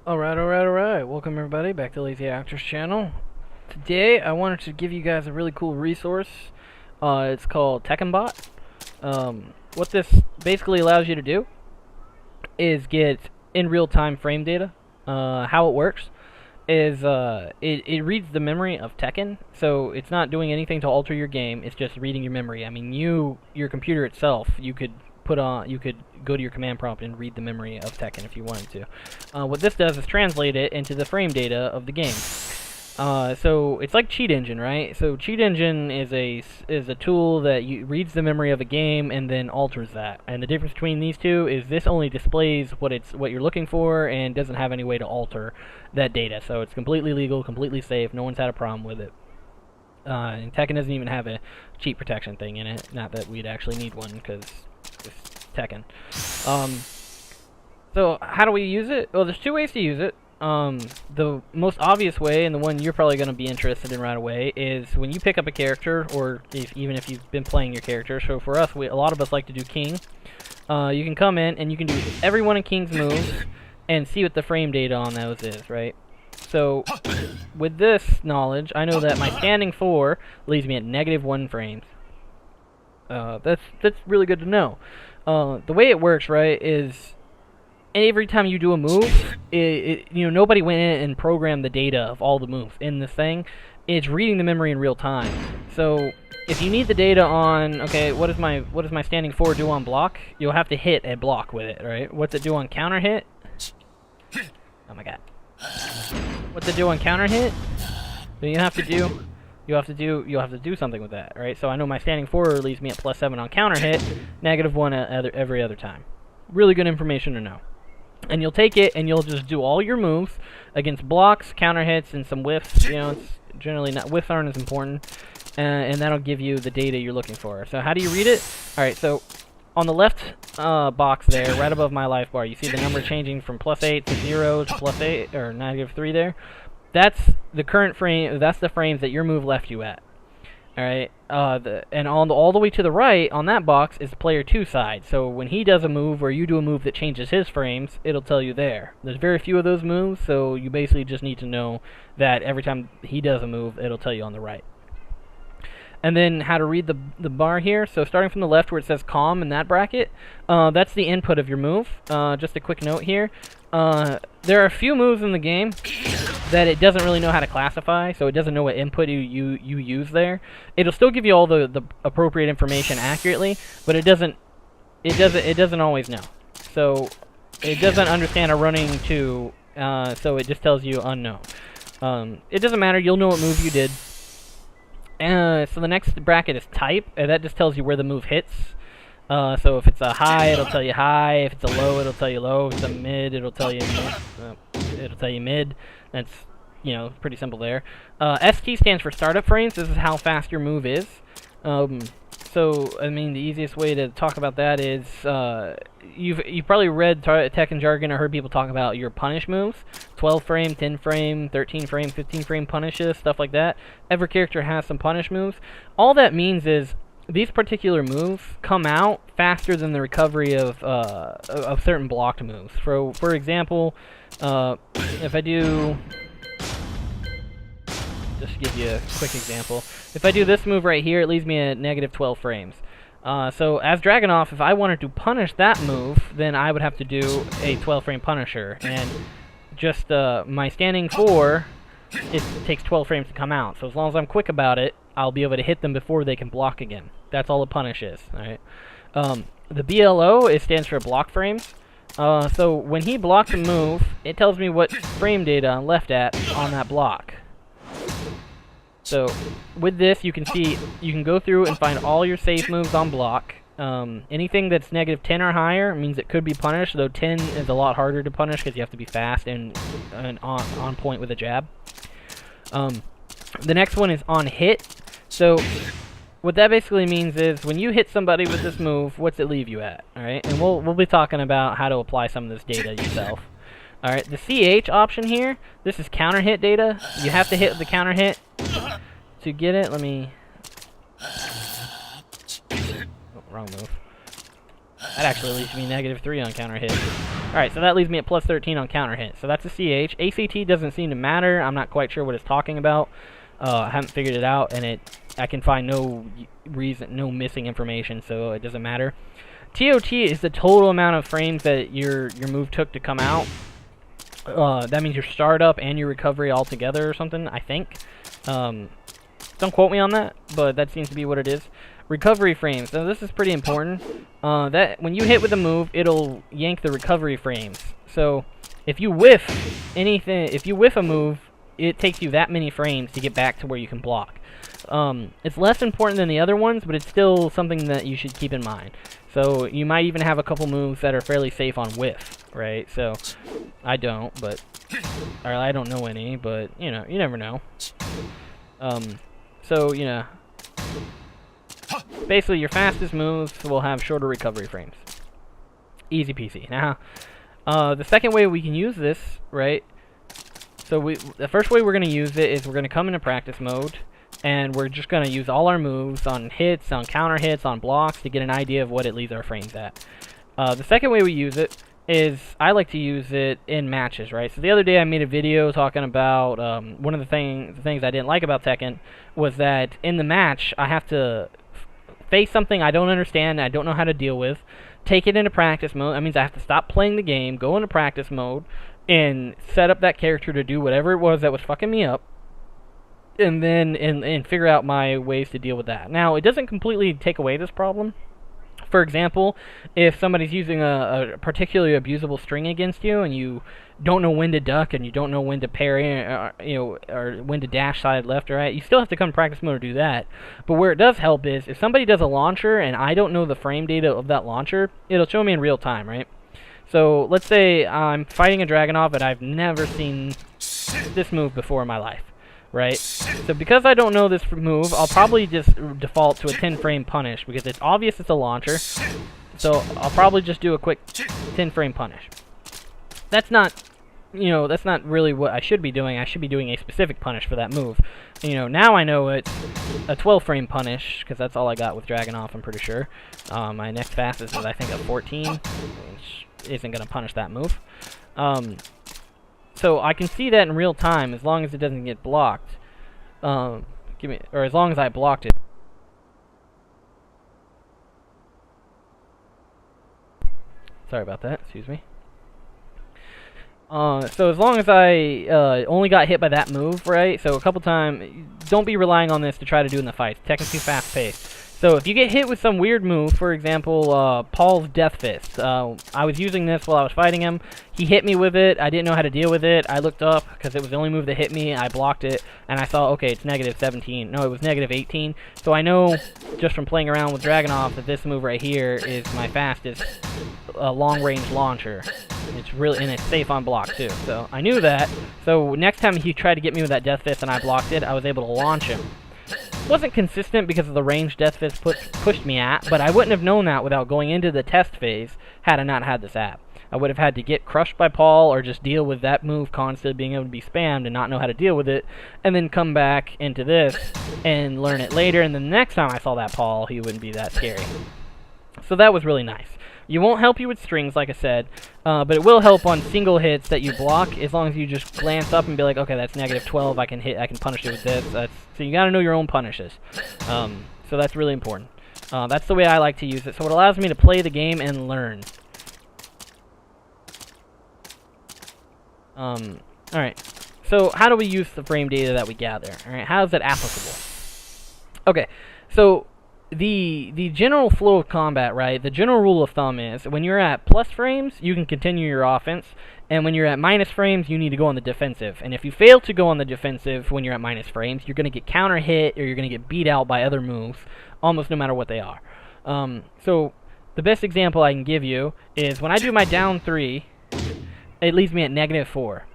Alright. Welcome everybody back to Lazy Actors channel. Today I wanted to give you guys a really cool resource. It's called Tekken Bot. What this basically allows you to do is get in real-time frame data. How it works is it reads the memory of Tekken, so it's not doing anything to alter your game. It's just reading your memory. I mean, your computer itself, you could go to your command prompt and read the memory of Tekken if you wanted to. What this does is translate it into the frame data of the game. So it's like Cheat Engine, right? So Cheat Engine is a tool that reads the memory of a game and then alters that. And the difference between these two is this only displays what you're looking for and doesn't have any way to alter that data. So it's completely legal, completely safe. No one's had a problem with it. And Tekken doesn't even have a cheat protection thing in it. Not that we'd actually need one because it's Tekken. So how do we use it? Well, there's two ways to use it. The most obvious way, and the one you're probably going to be interested in right away, is when you pick up a character, or even if you've been playing your character. So for us, a lot of us like to do King. You can come in and you can do every one of King's moves and see what the frame data on those is, right? So with this knowledge, I know that my standing 4 leaves me at -1 frames. That's really good to know. The way it works, right, is every time you do a move, nobody went in and programmed the data of all the moves in this thing. It's reading the memory in real time. So if you need the data on, okay, what does my standing 4 do on block? You'll have to hit a block with it, right? What's it do on counter hit? Oh my god. What's it do on counter hit? So you'll have to do something with that, right? So I know my standing 4 leaves me at +7 on counter hit, -1 every other time. Really good information to know. And you'll take it and you'll just do all your moves against blocks, counter hits, and some whiffs. It's generally not, whiffs aren't as important, and that'll give you the data you're looking for. So how do you read it? All right, so on the left box there, right above my life bar, you see the number changing from +8 to 0 to +8 or -3 there. That's the current frame. That's the frames that your move left you at. All right, and all the way to the right on that box is player 2 side. So when he does a move or you do a move that changes his frames, it'll tell you there. There's very few of those moves, so you basically just need to know that every time he does a move, it'll tell you on the right. And then how to read the bar here. So starting from the left where it says calm in that bracket, that's the input of your move. Just a quick note here. There are a few moves in the game that it doesn't really know how to classify, so it doesn't know what input you use there. It'll still give you all the appropriate information accurately, but it doesn't always know. So it doesn't understand a running 2, so it just tells you unknown. It doesn't matter, you'll know what move you did. So the next bracket is type, and that just tells you where the move hits. So if it's a high, it'll tell you high. If it's a low, it'll tell you low. If it's a mid, it'll tell you mid. That's, pretty simple there. ST stands for startup frames. This is how fast your move is. So, I mean, the easiest way to talk about that is, you've probably read Tekken jargon or heard people talk about your punish moves. 12 frame, 10 frame, 13 frame, 15 frame punishes, stuff like that. Every character has some punish moves. All that means is these particular moves come out faster than the recovery of certain blocked moves. For example, if I do, just to give you a quick example, if I do this move right here, it leaves me at -12 frames. So as Dragunov, if I wanted to punish that move, then I would have to do a 12 frame punisher, and just my standing 4, it takes 12 frames to come out. So as long as I'm quick about it, I'll be able to hit them before they can block again. That's all a punish is. All right. The BLO stands for block frames. So when he blocks a move, it tells me what frame data I'm left at on that block. So with this, you can go through and find all your safe moves on block. Anything that's -10 or higher means it could be punished, though 10 is a lot harder to punish because you have to be fast and on point with a jab. The next one is on hit. So what that basically means is when you hit somebody with this move, what's it leave you at? All right, and we'll be talking about how to apply some of this data yourself. All right, the CH option here, this is counter hit data. You have to hit the counter hit to get it. Let me. Oh, wrong move. That actually leaves me -3 on counter hit. Alright, so that leaves me at plus 13 on counter hit. So that's a CH. ACT doesn't seem to matter. I'm not quite sure what it's talking about. I haven't figured it out, and I can find no missing information, so it doesn't matter. TOT is the total amount of frames that your move took to come out. That means your startup and your recovery all together or something, I think. Don't quote me on that, but that seems to be what it is. Recovery frames. Now this is pretty important. That when you hit with a move, it'll yank the recovery frames. So if you whiff a move, it takes you that many frames to get back to where you can block. It's less important than the other ones, but it's still something that you should keep in mind. So you might even have a couple moves that are fairly safe on whiff, right? So I don't, but or I don't know any, but you know, you never know. So you know, basically your fastest moves will have shorter recovery frames. Easy peasy. Now, the second way we can use this, right? So the first way we're going to use it is we're going to come into practice mode, and we're just going to use all our moves on hits, on counter hits, on blocks to get an idea of what it leaves our frames at. The second way we use it is I like to use it in matches, right? So the other day I made a video talking about one of the things I didn't like about Tekken was that in the match I have to face something I don't understand, I don't know how to deal with, take it into practice mode. That means I have to stop playing the game, go into practice mode, and set up that character to do whatever it was that was fucking me up, and then and figure out my ways to deal with that. Now, it doesn't completely take away this problem. For example, if somebody's using a particularly abusable string against you, and you don't know when to duck, and you don't know when to parry, or when to dash side left or right, you still have to come to practice mode to do that. But where it does help is, if somebody does a launcher, and I don't know the frame data of that launcher, it'll show me in real time, right? So, let's say I'm fighting a Dragunov, and I've never seen this move before in my life, right? So because I don't know this move, I'll probably just default to a 10-frame punish, because it's obvious it's a launcher, so I'll probably just do a quick 10-frame punish. That's not, that's not really what I should be doing. I should be doing a specific punish for that move. Now I know it's a 12-frame punish, because that's all I got with Dragunov, I'm pretty sure. My next fastest is, I think, a 14, which isn't going to punish that move. So I can see that in real time, as long as it doesn't get blocked. Or as long as I blocked it. Sorry about that, excuse me. So as long as I only got hit by that move, right? So a couple times, don't be relying on this to try to do in the fights. Tekken's too fast-paced. So if you get hit with some weird move, for example, Paul's Death Fist. I was using this while I was fighting him. He hit me with it. I didn't know how to deal with it. I looked up, because it was the only move that hit me. I blocked it, and I saw, okay, it's negative 17. No, it was negative 18. So I know, just from playing around with Dragunov, that this move right here is my fastest long-range launcher. And it's safe on block, too. So I knew that. So next time he tried to get me with that Death Fist and I blocked it, I was able to launch him. Wasn't consistent because of the range Death Fist pushed me at, but I wouldn't have known that without going into the test phase had I not had this app. I would have had to get crushed by Paul, or just deal with that move constantly being able to be spammed and not know how to deal with it, and then come back into this and learn it later, and then the next time I saw that Paul, he wouldn't be that scary. So that was really nice. You won't help you with strings, like I said, but it will help on single hits that you block, as long as you just glance up and be like, okay, that's negative 12, I can punish it with this. So you gotta know your own punishes. So that's really important. That's the way I like to use it. So it allows me to play the game and learn. Alright, so how do we use the frame data that we gather? Alright, how is that applicable? Okay, so the general flow of combat, right? The general rule of thumb is, when you're at plus frames, you can continue your offense, and when you're at minus frames, you need to go on the defensive. And if you fail to go on the defensive when you're at minus frames, you're going to get counter hit, or you're going to get beat out by other moves, almost no matter what they are. So the best example I can give you is when I do my down 3, it leaves me at negative 4.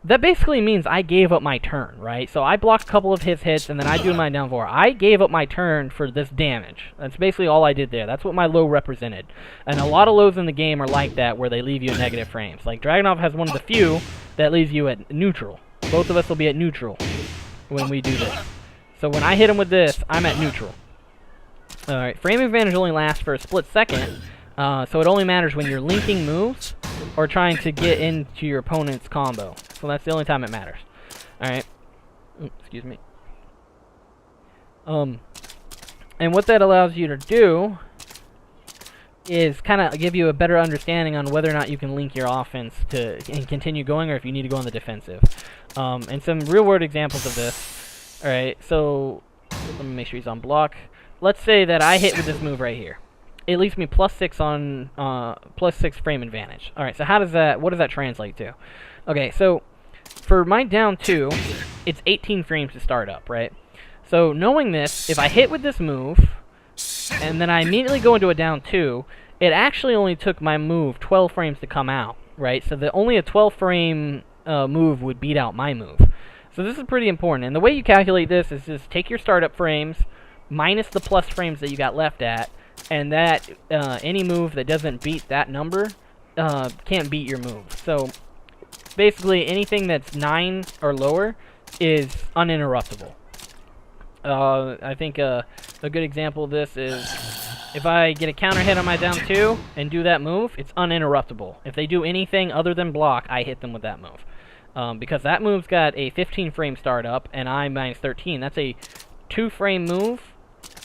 That basically means I gave up my turn, right? So I blocked a couple of his hits, and then I do my down 4. I gave up my turn for this damage. That's basically all I did there. That's what my low represented. And a lot of lows in the game are like that, where they leave you at negative frames. Like, Dragunov has one of the few that leaves you at neutral. Both of us will be at neutral when we do this. So when I hit him with this, I'm at neutral. Alright, frame advantage only lasts for a split second, So it only matters when you're linking moves or trying to get into your opponent's combo. So that's the only time it matters. Alright. Excuse me. And what that allows you to do is kind of give you a better understanding on whether or not you can link your offense and continue going, or if you need to go on the defensive. And some real-world examples of this. Alright, so let me make sure he's on block. Let's say that I hit with this move right here. It leaves me +6 on +6 frame advantage. Alright, so what does that translate to? Okay, so for my down 2, it's 18 frames to start up, right? So knowing this, if I hit with this move, and then I immediately go into a down 2, it actually only took my move 12 frames to come out, right? So only a 12 frame move would beat out my move. So this is pretty important. And the way you calculate this is just take your startup frames, minus the plus frames that you got left at, and that any move that doesn't beat that number can't beat your move. So basically anything that's 9 or lower is uninterruptible. I think a good example of this is if I get a counter hit on my down 2 and do that move, it's uninterruptible. If they do anything other than block, I hit them with that move. Because that move's got a 15 frame startup and I'm -13. That's a 2 frame move.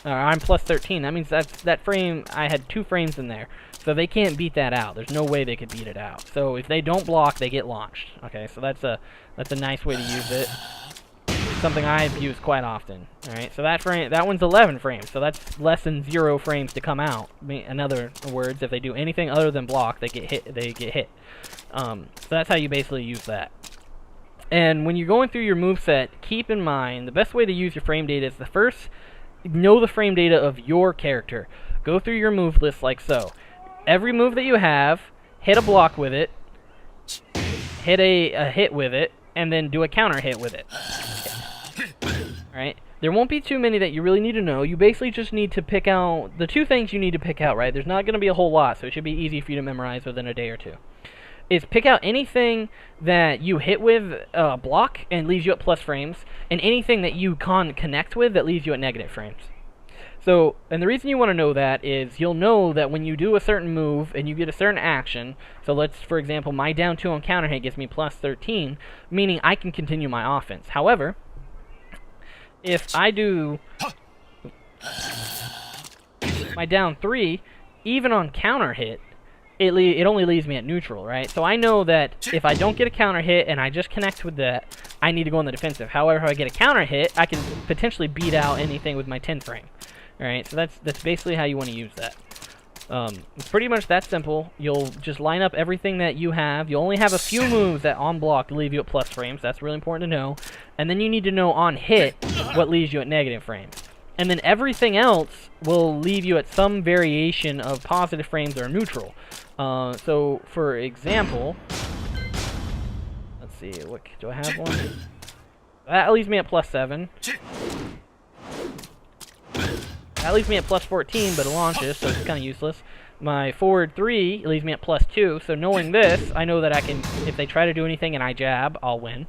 I'm +13. That means that frame, I had 2 frames in there. So they can't beat that out. There's no way they could beat it out. So if they don't block, they get launched. Okay, so that's a nice way to use it. Something I've used quite often. Alright, so that one's 11 frames, so that's less than 0 frames to come out. In other words, if they do anything other than block, they get hit. So that's how you basically use that. And when you're going through your moveset, keep in mind, the best way to use your frame data is to first know the frame data of your character. Go through your move list like so. Every move that you have, hit a block with it, hit a hit with it, and then do a counter hit with it. Alright? There won't be too many that you really need to know. You basically just need to pick out the 2 things you need to pick out, right? There's not going to be a whole lot, so it should be easy for you to memorize within a day or 2. Is pick out anything that you hit with block and leaves you at plus frames, and anything that you can't connect with that leaves you at negative frames. So, and the reason you want to know that is you'll know that when you do a certain move and you get a certain action, so let's, for example, my down 2 on counter hit gives me +13, meaning I can continue my offense. However, if I do my down 3, even on counter hit, it only leaves me at neutral, right? So I know that if I don't get a counter hit and I just connect with that, I need to go on the defensive. However, if I get a counter hit, I can potentially beat out anything with my 10 frame. Alright, so that's basically how you want to use that. It's pretty much that simple. You'll just line up everything that you have. You'll only have a few moves that on block leave you at plus frames. That's really important to know. And then you need to know on hit what leaves you at negative frames. And then everything else will leave you at some variation of positive frames or neutral. So, for example, let's see, what do I have one? That leaves me at +7. That leaves me at +14, but it launches, so it's kind of useless. My forward 3 leaves me at +2, so knowing this, I know that I can, if they try to do anything and I jab, I'll win.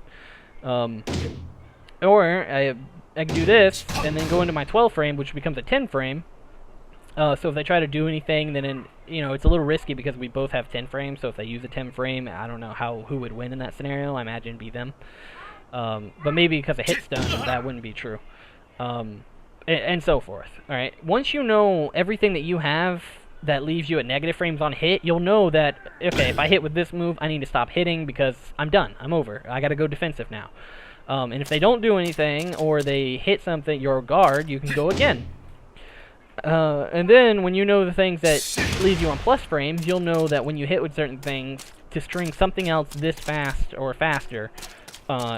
Or, I can do this, and then go into my 12 frame, which becomes a 10 frame. So if they try to do anything, then, it's a little risky because we both have 10 frames, so if they use a 10 frame, I don't know who would win in that scenario. I imagine it'd be them. But maybe because of hit stun, that wouldn't be true. And so forth. Alright, once you know everything that you have that leaves you at negative frames on hit, you'll know that, okay, if I hit with this move, I need to stop hitting because I'm done. I'm over. I gotta go defensive now. And if they don't do anything, or they hit something, your guard, you can go again. And then, when you know the things that leave you on plus frames, you'll know that when you hit with certain things, to string something else this fast or faster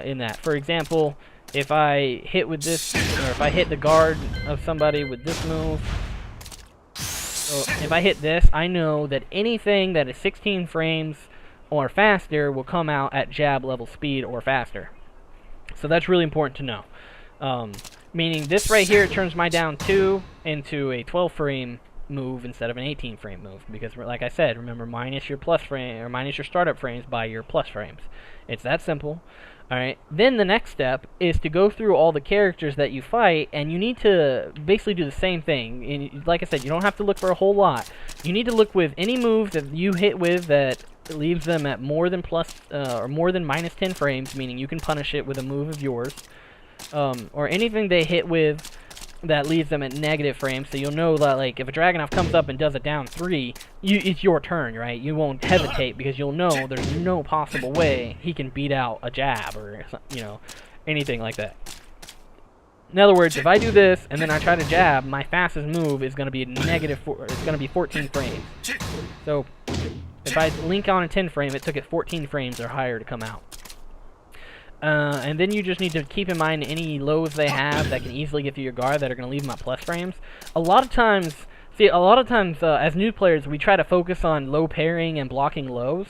in that. For example, if I hit with this, or if I hit the guard of somebody with this move, so if I hit this, I know that anything that is 16 frames or faster will come out at jab level speed or faster. So that's really important to know. Meaning this right here turns my down 2 into a 12 frame move instead of an 18 frame move, because like I said, remember, minus your plus frame or minus your startup frames by your plus frames. It's that simple. Alright, then the next step is to go through all the characters that you fight, and you need to basically do the same thing. And like I said, you don't have to look for a whole lot. You need to look with any move that you hit with that leaves them at more than or more than minus 10 frames, meaning you can punish it with a move of yours. Or anything they hit with that leaves them at negative frames, so you'll know that, like, if a Dragunov comes up and does a down 3, it's your turn, right? You won't hesitate because you'll know there's no possible way he can beat out a jab or, you know, anything like that. In other words, if I do this and then I try to jab, my fastest move is going to be it's going to be 14 frames. So if I link on a 10 frame, it took it 14 frames or higher to come out. And then you just need to keep in mind any lows they have that can easily get through your guard that are going to leave them at plus frames. A lot of times, as new players, we try to focus on low parrying and blocking lows.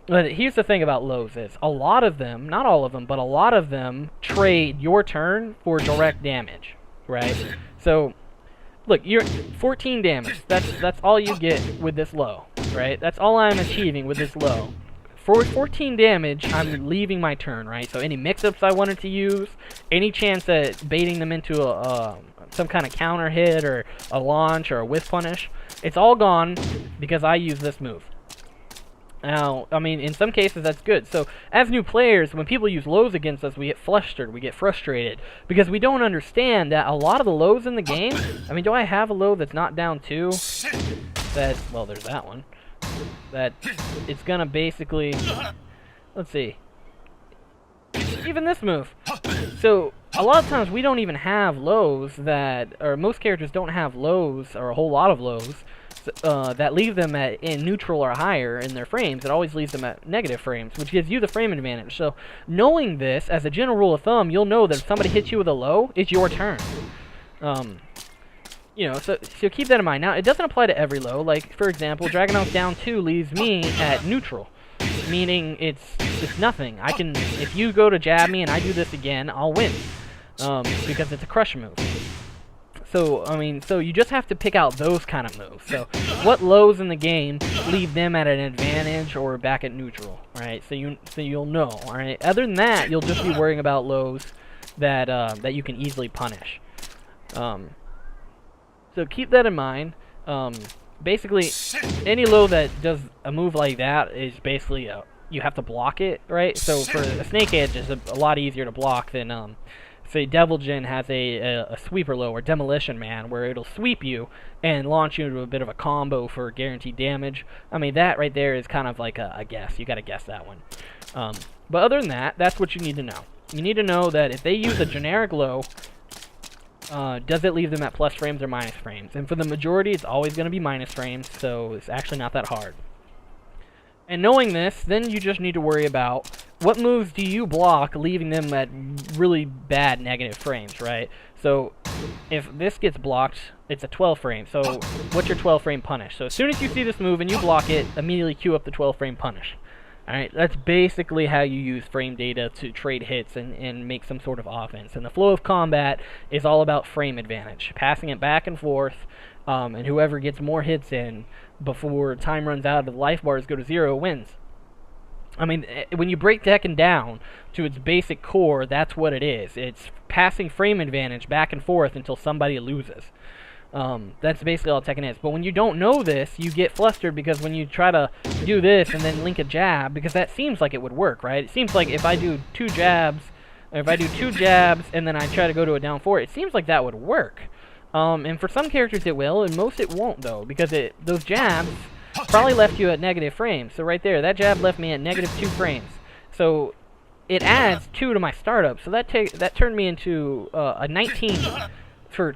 But here's the thing about lows is, a lot of them, not all of them, but a lot of them trade your turn for direct damage, right? So, look, you're 14 damage. That's all you get with this low, right? That's all I'm achieving with this low. For 14 damage, I'm leaving my turn, right? So any mix-ups I wanted to use, any chance at baiting them into some kind of counter hit or a launch or a whiff punish, it's all gone because I use this move. Now, I mean, in some cases that's good. So as new players, when people use lows against us, we get flustered, we get frustrated, because we don't understand that a lot of the lows in the game, I mean, do I have a low that's not down 2? Well, there's that one. That it's gonna basically, let's see, even this move. So a lot of times we don't even have lows or most characters don't have lows or a whole lot of lows that leave them in neutral or higher in their frames. It always leaves them at negative frames, which gives you the frame advantage. So knowing this, as a general rule of thumb, you'll know that if somebody hits you with a low, it's your turn. You know, so keep that in mind. Now, it doesn't apply to every low. Like, for example, Dragunov down 2 leaves me at neutral, meaning it's nothing. If you go to jab me and I do this again, I'll win, because it's a crush move. So, I mean, so you just have to pick out those kind of moves. So, what lows in the game leave them at an advantage or back at neutral, right? So you'll know, all right? Other than that, you'll just be worrying about lows that you can easily punish. So keep that in mind. Basically, any low that does a move like that is basically you have to block it, right? So for a Snake Edge, it's a lot easier to block than, say, Devil Jin has a sweeper low, or Demolition Man, where it'll sweep you and launch you into a bit of a combo for guaranteed damage. I mean, that right there is kind of like a guess. You got to guess that one. But other than that, that's what you need to know. You need to know that if they use a generic low, does it leave them at plus frames or minus frames? And for the majority, it's always going to be minus frames, so it's actually not that hard. And knowing this, then you just need to worry about what moves do you block, leaving them at really bad negative frames, right? So if this gets blocked, it's a 12 frame. So what's your 12 frame punish? So as soon as you see this move and you block it, immediately queue up the 12 frame punish. Alright, that's basically how you use frame data to trade hits and make some sort of offense. And the flow of combat is all about frame advantage, passing it back and forth, and whoever gets more hits in before time runs out and the life bars go to 0 wins. I mean, when you break Tekken down to its basic core, that's what it is. It's passing frame advantage back and forth until somebody loses. That's basically all Tekken is. But when you don't know this, you get flustered because when you try to do this and then link a jab, because that seems like it would work, right? It seems like if I do 2 jabs, or if I do 2 jabs and then I try to go to a down 4, it seems like that would work. And for some characters it will, and most it won't, though, because those jabs probably left you at negative frames. So right there, that jab left me at negative 2 frames. So it adds 2 to my startup. So that turned me into a 19 for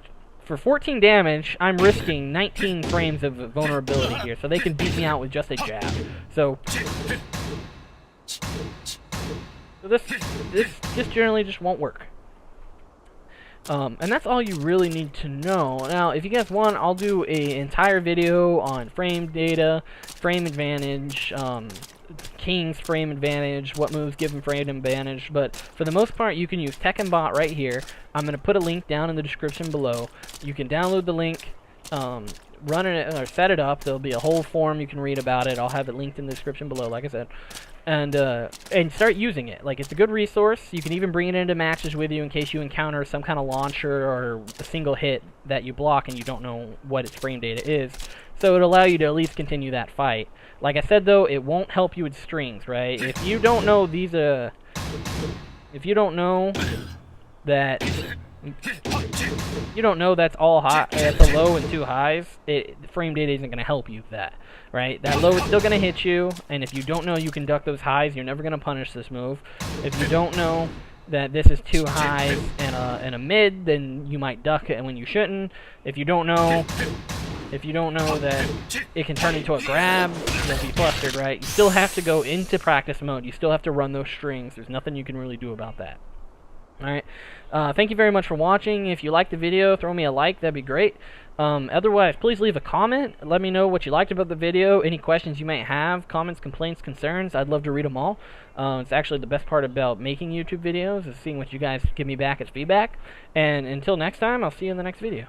14 damage. I'm risking 19 frames of vulnerability here, so they can beat me out with just a jab. So this generally just won't work. And that's all you really need to know. Now, if you guys want, I'll do an entire video on frame data, frame advantage, King's frame advantage, what moves give him frame advantage, but for the most part, you can use Tekken Bot right here. I'm going to put a link down in the description below. You can download the link, run it or set it up. There'll be a whole forum you can read about it. I'll have it linked in the description below, like I said. and start using it. Like, it's a good resource. You can even bring it into matches with you in case you encounter some kind of launcher or a single hit that you block and you don't know what its frame data is. So it'll allow you to at least continue that fight. Like I said though, it won't help you with strings, right? If you don't know these, if you don't know that, you don't know that's all high, that's a low and two highs, the frame data isn't going to help you with that, right? That low is still going to hit you, and if you don't know you can duck those highs, you're never going to punish this move. If you don't know that this is two highs and a mid, then you might duck it when you shouldn't. If you don't know that it can turn into a grab, you'll be flustered, right? You still have to go into practice mode. You still have to run those strings. There's nothing you can really do about that. Alright, thank you very much for watching. If you liked the video, throw me a like, that'd be great. Otherwise, please leave a comment. Let me know what you liked about the video, any questions you might have, comments, complaints, concerns. I'd love to read them all. It's actually the best part about making YouTube videos, is seeing what you guys give me back as feedback. And until next time, I'll see you in the next video.